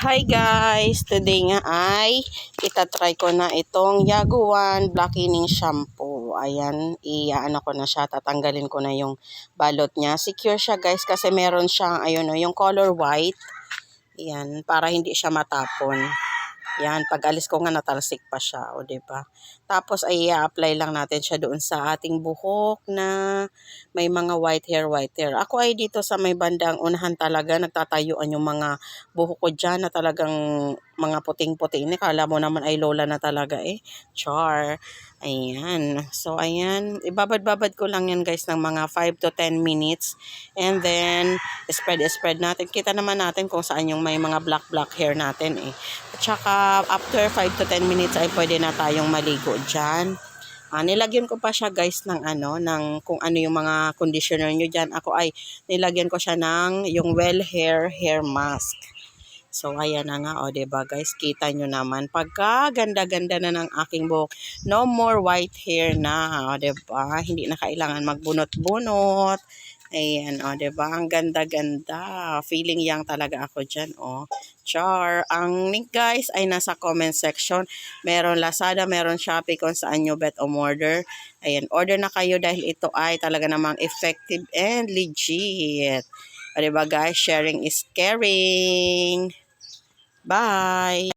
Hi guys! Today nga ay itatry ko na itong Yaguan Blackening Shampoo. Ayan, iyaano ko na siya, tatanggalin ko na yung balot niya. Secure siya guys kasi meron siyang ayun o, yung color white. Ayan, para hindi siya matapon. Yan, pag alis ko nga natalsik pa siya, o diba? Tapos ay i-apply lang natin siya doon sa ating buhok na may mga white hair. Ako ay dito sa may bandang unahan talaga, nagtatayuan yung mga buhok ko dyan na talagang mga puting-puti. Kala mo naman ay lola na talaga eh. Char. Ayan. So, ayan. Ibabad-babad ko lang yan guys ng mga 5 to 10 minutes. And then, spread natin. Kita naman natin kung saan yung may mga black hair natin eh. At saka, after 5 to 10 minutes ay pwede na tayong maligo dyan. Nilagyan ko pa siya guys ng ng kung ano yung mga conditioner nyo dyan. Ako ay nilagyan ko siya ng yung hair mask. So, ayan na nga, o, diba guys, kita nyo naman, pagka ganda-ganda na ng aking buhok, no more white hair na, o, diba, hindi na kailangan magbunot-bunot, ayan, o, diba, ang ganda-ganda, feeling young talaga ako dyan, o, char, ang link guys ay nasa comment section, meron Lazada, meron Shopee kung saan nyo bet o order, ayan, order na kayo dahil ito ay talaga namang effective and legit, o, diba guys, sharing is caring. Bye!